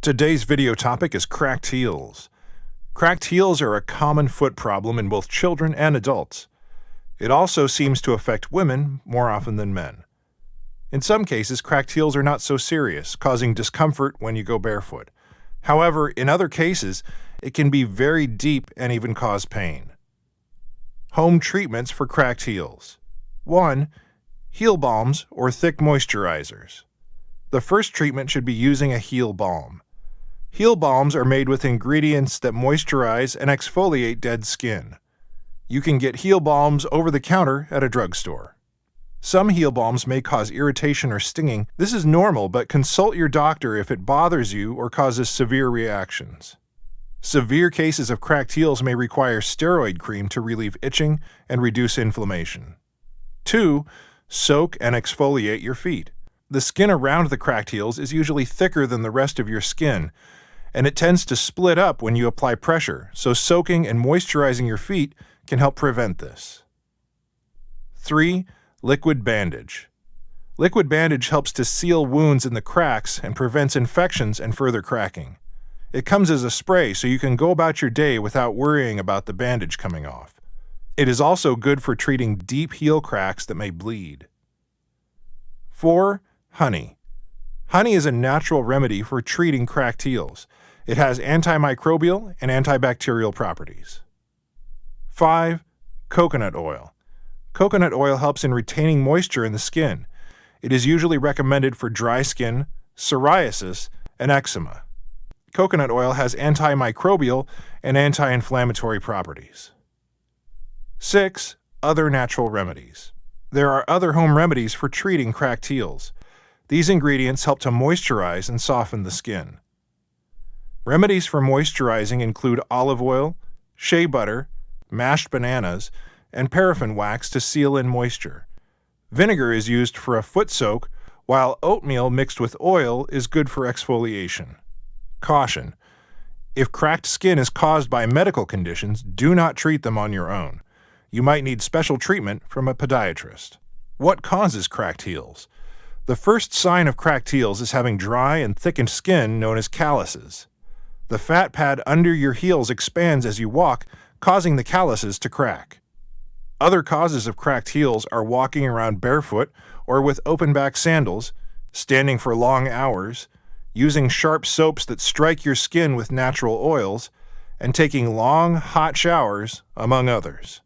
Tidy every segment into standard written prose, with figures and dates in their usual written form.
Today's video topic is cracked heels. Cracked heels are a common foot problem in both children and adults. It also seems to affect women more often than men. In some cases, cracked heels are not so serious, causing discomfort when you go barefoot. However, in other cases, it can be very deep and even cause pain. Home treatments for cracked heels. 1. Heel balms or thick moisturizers. The first treatment should be using a heel balm. Heel balms are made with ingredients that moisturize and exfoliate dead skin. You can get heel balms over the counter at a drugstore. Some heel balms may cause irritation or stinging. This is normal, but consult your doctor if it bothers you or causes severe reactions. Severe cases of cracked heels may require steroid cream to relieve itching and reduce inflammation. 2. Soak and exfoliate your feet. The skin around the cracked heels is usually thicker than the rest of your skin, and it tends to split up when you apply pressure, so soaking and moisturizing your feet can help prevent this. 3. Liquid bandage. Liquid bandage helps to seal wounds in the cracks and prevents infections and further cracking. It comes as a spray, so you can go about your day without worrying about the bandage coming off. It is also good for treating deep heel cracks that may bleed. 4. Honey. Honey is a natural remedy for treating cracked heels. It has antimicrobial and antibacterial properties. 5. Coconut oil. Coconut oil helps in retaining moisture in the skin. It is usually recommended for dry skin, psoriasis, and eczema. Coconut oil has antimicrobial and anti-inflammatory properties. 6. Other natural remedies. There are other home remedies for treating cracked heels. These ingredients help to moisturize and soften the skin. Remedies for moisturizing include olive oil, shea butter, mashed bananas, and paraffin wax to seal in moisture. Vinegar is used for a foot soak, while oatmeal mixed with oil is good for exfoliation. Caution: if cracked skin is caused by medical conditions, do not treat them on your own. You might need special treatment from a podiatrist. What causes cracked heels? The first sign of cracked heels is having dry and thickened skin known as calluses. The fat pad under your heels expands as you walk, causing the calluses to crack. Other causes of cracked heels are walking around barefoot or with open-back sandals, standing for long hours, using sharp soaps that strike your skin with natural oils, and taking long, hot showers, among others.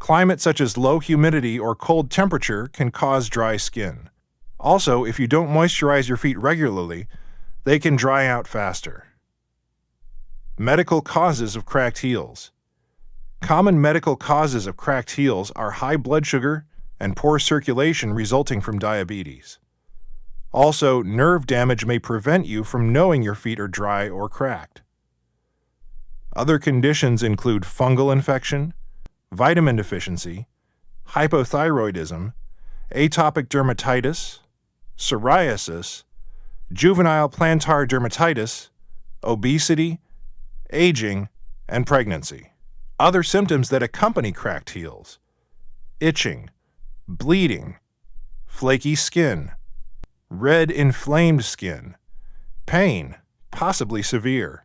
Climate such as low humidity or cold temperature can cause dry skin. Also, if you don't moisturize your feet regularly, they can dry out faster. Medical causes of cracked heels. Common medical causes of cracked heels are high blood sugar and poor circulation resulting from diabetes. Also, nerve damage may prevent you from knowing your feet are dry or cracked. Other conditions include fungal infection, vitamin deficiency, hypothyroidism, atopic dermatitis, psoriasis, juvenile plantar dermatitis, obesity, aging, and pregnancy. Other symptoms that accompany cracked heels: itching, bleeding, flaky skin, red inflamed skin, pain, possibly severe,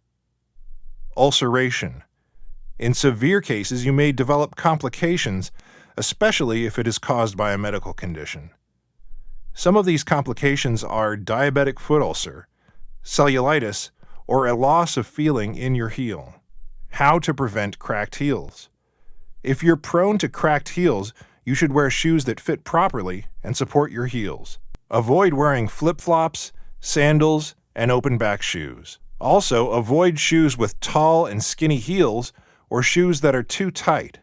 ulceration. In severe cases, you may develop complications, especially if it is caused by a medical condition. Some of these complications are diabetic foot ulcer, cellulitis, or a loss of feeling in your heel. How to prevent cracked heels. If you're prone to cracked heels, you should wear shoes that fit properly and support your heels. Avoid wearing flip-flops, sandals, and open-back shoes. Also, avoid shoes with tall and skinny heels or shoes that are too tight.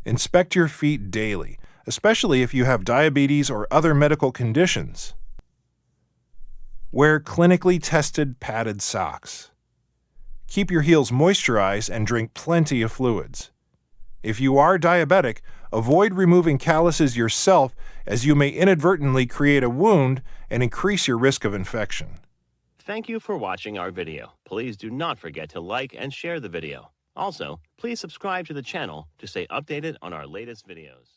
Inspect your feet daily, especially if you have diabetes or other medical conditions. Wear clinically tested padded socks. Keep your heels moisturized and drink plenty of fluids. If you are diabetic, avoid removing calluses yourself, as you may inadvertently create a wound and increase your risk of infection. Thank you for watching our video. Please do not forget to like and share the video. Also, please subscribe to the channel to stay updated on our latest videos.